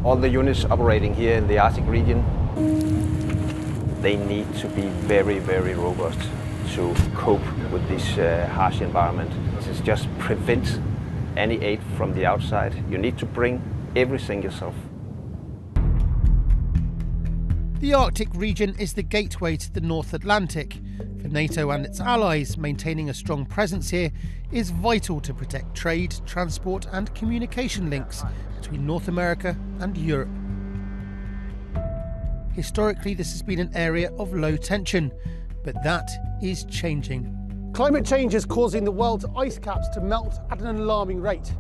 All the units operating here in the Arctic region, they need to be very, very robust to cope with this harsh environment. This just prevents any aid from the outside. You need to bring everything yourself. The Arctic region is the gateway to the North Atlantic. For NATO and its allies, maintaining a strong presence here is vital to protect trade, transport and communication links between North America and Europe. Historically, this has been an area of low tension, but that is changing. Climate change is causing the world's ice caps to melt at an alarming rate.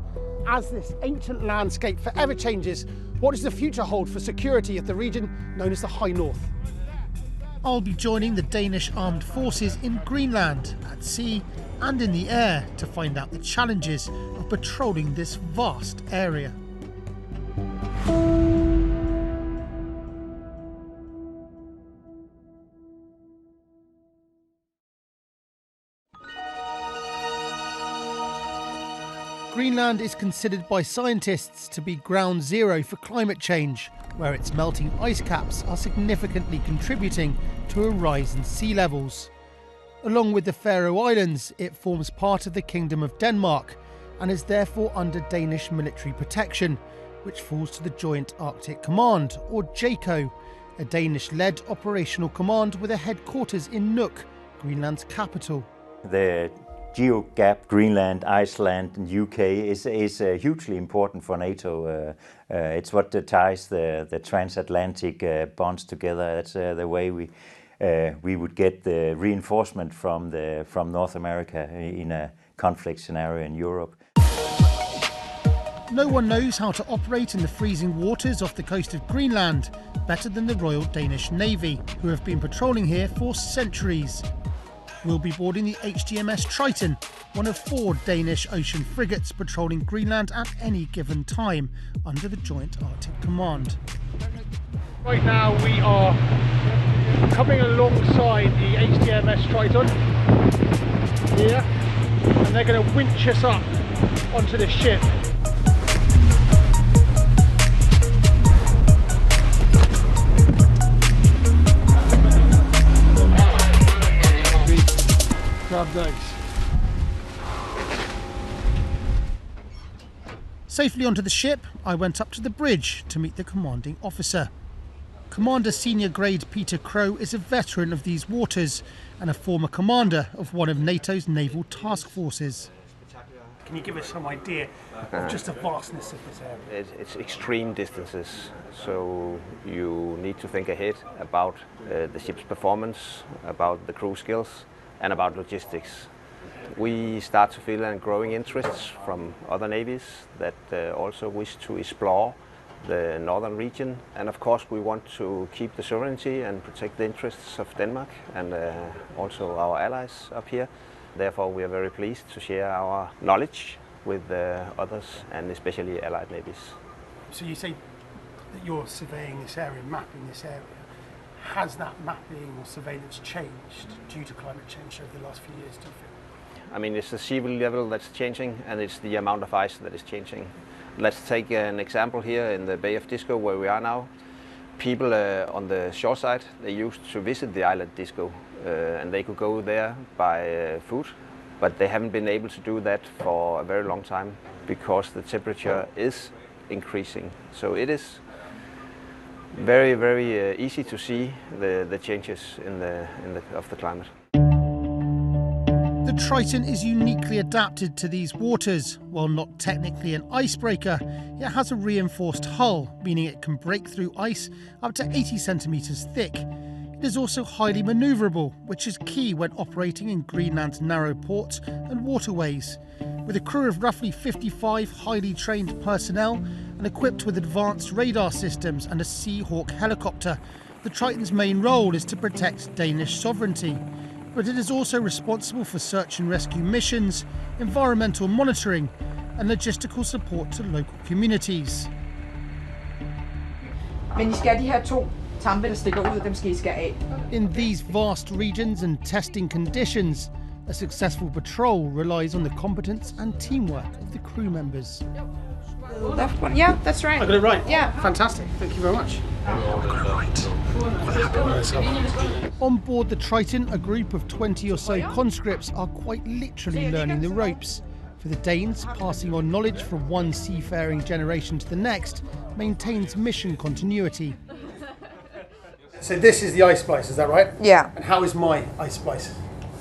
As this ancient landscape forever changes, what does the future hold for security of the region known as the High North? I'll be joining the Danish armed forces in Greenland, at sea and in the air, to find out the challenges of patrolling this vast area. Greenland is considered by scientists to be ground zero for climate change, where its melting ice caps are significantly contributing to a rise in sea levels. Along with the Faroe Islands, it forms part of the Kingdom of Denmark and is therefore under Danish military protection, which falls to the Joint Arctic Command, or JACO, a Danish-led operational command with a headquarters in Nuuk, Greenland's capital. The geo-gap, Greenland, Iceland and UK is hugely important for NATO. It's what ties the transatlantic bonds together. That's the way we would get the reinforcement from North America in a conflict scenario in Europe. No one knows how to operate in the freezing waters off the coast of Greenland better than the Royal Danish Navy, who have been patrolling here for centuries. We'll be boarding the HDMS Triton, one of 4 Danish ocean frigates patrolling Greenland at any given time under the Joint Arctic Command. Right now we are coming alongside the HDMS Triton here, and they're going to winch us up onto the ship. Grab those. Safely onto the ship, I went up to the bridge to meet the commanding officer. Commander Senior Grade Peter Crow is a veteran of these waters and a former commander of one of NATO's naval task forces. Can you give us some idea of just the vastness of this area? It's extreme distances, so you need to think ahead about the ship's performance, about the crew skills and about logistics. We start to feel a growing interest from other navies that also wish to explore the northern region, and of course we want to keep the sovereignty and protect the interests of Denmark and also our allies up here. Therefore we are very pleased to share our knowledge with others and especially allied navies. So you say that you're surveying this area, mapping this area. Has that mapping or surveillance changed due to climate change over the last few years, do you feel? I mean, it's the sea level that's changing and it's the amount of ice that is changing. Let's take an example here in the Bay of Disco where we are now. People on the shore side, they used to visit the island Disco and they could go there by foot, but they haven't been able to do that for a very long time because the temperature is increasing. So it is very, very easy to see the changes of the climate. The Triton is uniquely adapted to these waters. While not technically an icebreaker, it has a reinforced hull, meaning it can break through ice up to 80 centimetres thick. It is also highly manoeuvrable, which is key when operating in Greenland's narrow ports and waterways. With a crew of roughly 55 highly trained personnel and equipped with advanced radar systems and a Seahawk helicopter, the Triton's main role is to protect Danish sovereignty. But it is also responsible for search and rescue missions, environmental monitoring and logistical support to local communities. Men I skal de her 2 tampe, der stikker ud, dem skal I skære af. In these vast regions and testing conditions, a successful patrol relies on the competence and teamwork of the crew members. Der left one. Yeah, that's right. I got it right? Yeah. Fantastic. Thank you very much. I got it right. Quite happy with myself. On board the Triton, a group of 20 or so conscripts are quite literally learning the ropes. For the Danes, passing on knowledge from one seafaring generation to the next maintains mission continuity. So this is the ice splice, is that right? Yeah. And how is my ice splice?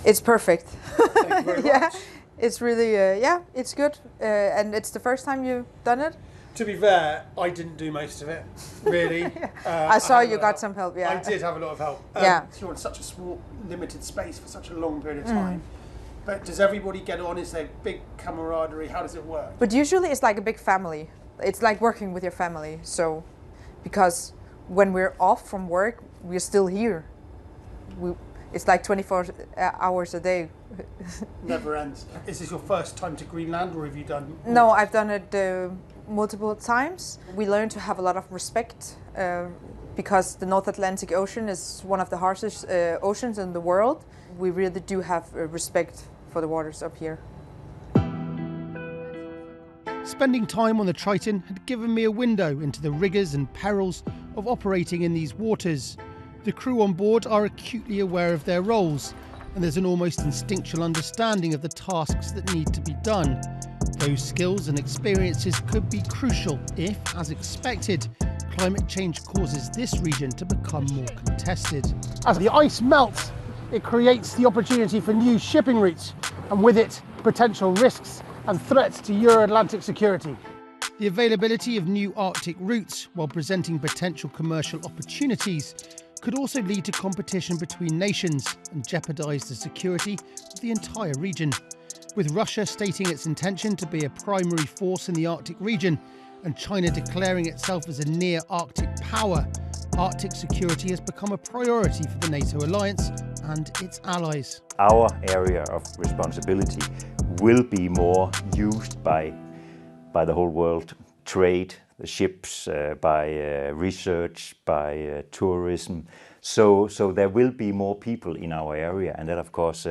It's perfect. Thank you very Yeah, much. it's really, yeah, it's good. And it's the first time you've done it? To be fair, I didn't do most of it, really. I saw had a you lot got of some help, yeah. I did have a lot of help. Yeah. You're in such a small, limited space for such a long period of time. But does everybody get on? Is there big camaraderie? How does it work? But usually it's like a big family. It's like working with your family. So, because when we're off from work, we're still here. It's like 24 hours a day. Never ends. Is this your first time to Greenland, or have you done? No, I've done it multiple times. We learn to have a lot of respect because the North Atlantic Ocean is one of the harshest oceans in the world. We really do have respect for the waters up here. Spending time on the Triton had given me a window into the rigours and perils of operating in these waters. The crew on board are acutely aware of their roles, and there's an almost instinctual understanding of the tasks that need to be done. Those skills and experiences could be crucial if, as expected, climate change causes this region to become more contested. As the ice melts, it creates the opportunity for new shipping routes, and with it, potential risks and threats to Euro-Atlantic security. The availability of new Arctic routes, while presenting potential commercial opportunities, could also lead to competition between nations and jeopardise the security of the entire region. With Russia stating its intention to be a primary force in the Arctic region and China declaring itself as a near-Arctic power, Arctic security has become a priority for the NATO alliance and its allies. Our area of responsibility will be more used by the whole world. Trade, the ships, by research, by tourism. So there will be more people in our area, and that of course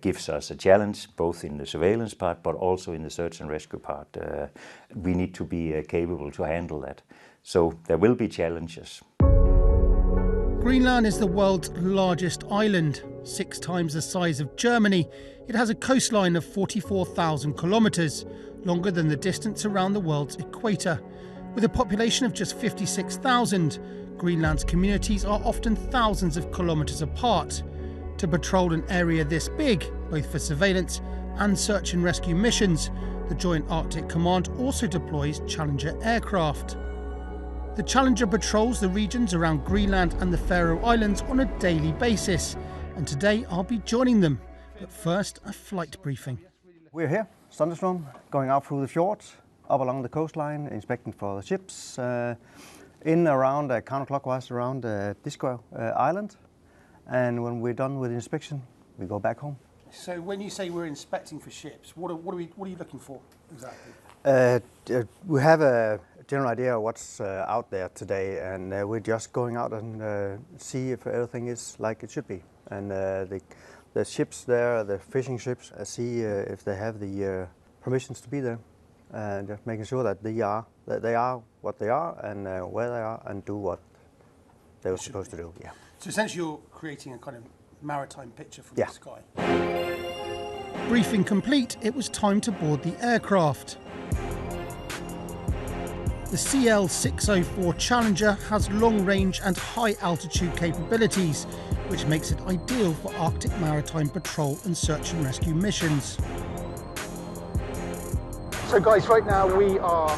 gives us a challenge, both in the surveillance part, but also in the search and rescue part. We need to be capable to handle that. So there will be challenges. Greenland is the world's largest island, 6 times the size of Germany. It has a coastline of 44,000 kilometres, longer than the distance around the world's equator. With a population of just 56,000, Greenland's communities are often thousands of kilometres apart. To patrol an area this big, both for surveillance and search and rescue missions, the Joint Arctic Command also deploys Challenger aircraft. The Challenger patrols the regions around Greenland and the Faroe Islands on a daily basis, and today I'll be joining them. But first, a flight briefing. We're here, Thunderstorm, going out through the fjords, up along the coastline, inspecting for the ships, around counterclockwise around Disco Island, and when we're done with the inspection, we go back home. So when you say we're inspecting for ships, what are you looking for exactly? We have a general idea of what's out there today, and we're just going out and see if everything is like it should be. And the ships there, the fishing ships, see if they have the permissions to be there, and just making sure that they are what they are and where they are and do what they were supposed to do. Yeah. So essentially, you're creating a kind of maritime picture from Yeah. the sky. Briefing complete, it was time to board the aircraft. The CL-604 Challenger has long-range and high-altitude capabilities, which makes it ideal for Arctic maritime patrol and search and rescue missions. So guys, right now we are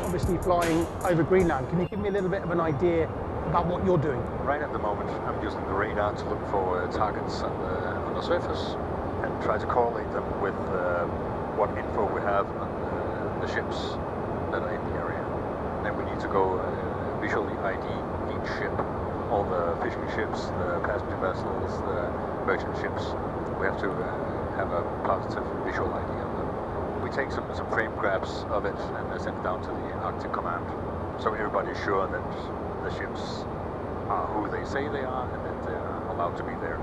obviously flying over Greenland. Can you give me a little bit of an idea about what you're doing? Right at the moment, I'm using the radar to look for targets on the surface and try to correlate them with what info we have on the ships that are in the area. Then we need to go visually ID each ship, all the fishing ships, the passenger vessels, the merchant ships. We have to have a positive visual ID of them. We take some frame grabs of it and send it down to the Arctic Command, so everybody's sure that the ships are who they say they are and that they're allowed to be there.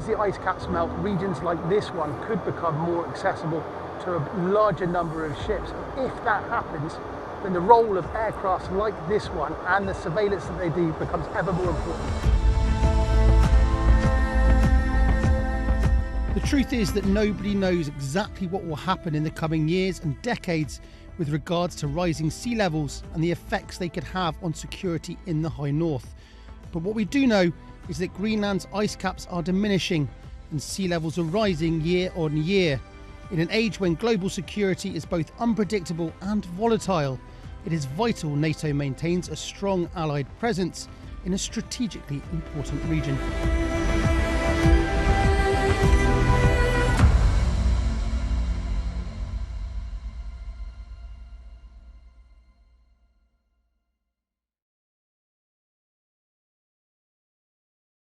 as the ice caps melt, regions like this one could become more accessible to a larger number of ships. If that happens, then the role of aircrafts like this one and the surveillance that they do becomes ever more important. The truth is that nobody knows exactly what will happen in the coming years and decades with regards to rising sea levels and the effects they could have on security in the high north. But what we do know is that Greenland's ice caps are diminishing and sea levels are rising year on year. In an age when global security is both unpredictable and volatile, it is vital NATO maintains a strong allied presence in a strategically important region.